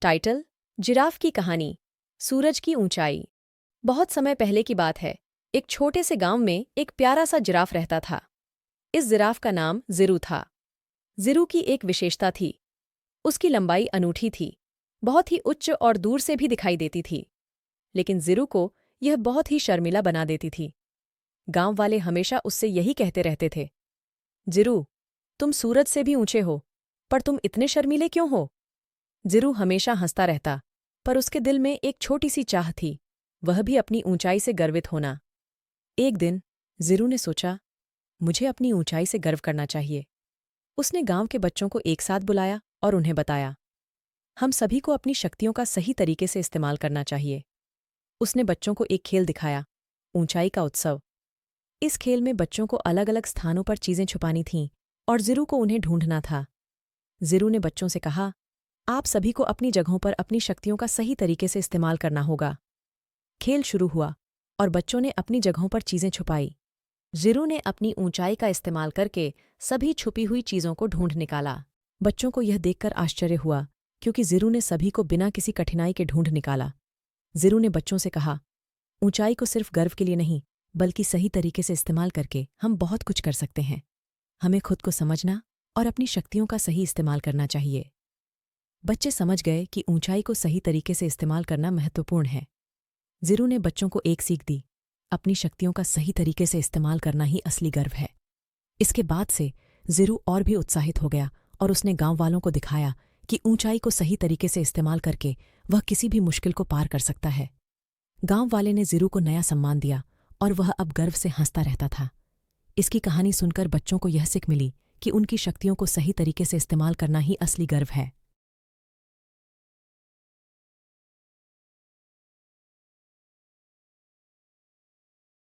Title: giraffe की कहानी, सूरज की ऊंचाई। बहुत समय पहले की बात है। एक छोटे से गांव में एक प्यारा सा जिराफ रहता था। इस जिराफ का नाम ज़िरू था। ज़िरू की एक विशेषता थी। उसकी लंबाई अनूठी थी, बहुत ही उच्च और दूर से भी दिखाई देती थी। लेकिन ज़िरू को यह बहुत ही शर्मिला बना देती थी। गांव वाले हमेशा उससे यही कहते रहते थे, ज़िरू, तुम सूरज से भी ऊंचे हो, पर तुम इतने शर्मीले क्यों हो? ज़िरू हमेशा हंसता रहता, पर उसके दिल में एक छोटी सी चाह थी, वह भी अपनी ऊंचाई से गर्वित होना। एक दिन ज़िरू ने सोचा, मुझे अपनी ऊंचाई से गर्व करना चाहिए। उसने गांव के बच्चों को एक साथ बुलाया और उन्हें बताया, हम सभी को अपनी शक्तियों का सही तरीके से इस्तेमाल करना चाहिए। उसने बच्चों को एक खेल दिखाया, ऊंचाई का उत्सव। इस खेल में बच्चों को अलग अलग स्थानों पर चीजें छुपानी थीं और ज़िरू को उन्हें ढूंढना था। ज़िरू ने बच्चों से कहा, आप सभी को अपनी जगहों पर अपनी शक्तियों का सही तरीके से इस्तेमाल करना होगा। खेल शुरू हुआ और बच्चों ने अपनी जगहों पर चीजें छुपाई। ज़िरू ने अपनी ऊंचाई का इस्तेमाल करके सभी छुपी हुई चीजों को ढूंढ निकाला। बच्चों को यह देखकर आश्चर्य हुआ, क्योंकि ज़िरू ने सभी को बिना किसी कठिनाई के ढूंढ निकाला। ज़िरू ने बच्चों से कहा, ऊंचाई को सिर्फ गर्व के लिए नहीं, बल्कि सही तरीके से इस्तेमाल करके हम बहुत कुछ कर सकते हैं। हमें खुद को समझना और अपनी शक्तियों का सही इस्तेमाल करना चाहिए। बच्चे समझ गए कि ऊंचाई को सही तरीके से इस्तेमाल करना महत्वपूर्ण है। ज़िरू ने बच्चों को एक सीख दी, अपनी शक्तियों का सही तरीके से इस्तेमाल करना ही असली गर्व है। इसके बाद से ज़िरू और भी उत्साहित हो गया और उसने गांव वालों को दिखाया कि ऊंचाई को सही तरीके से इस्तेमाल करके वह किसी भी मुश्किल को पार कर सकता है। गांव वाले ने ज़िरू को नया सम्मान दिया और वह अब गर्व से हंसता रहता था। इसकी कहानी सुनकर बच्चों को यह सीख मिली कि उनकी शक्तियों को सही तरीके से इस्तेमाल करना ही असली गर्व है।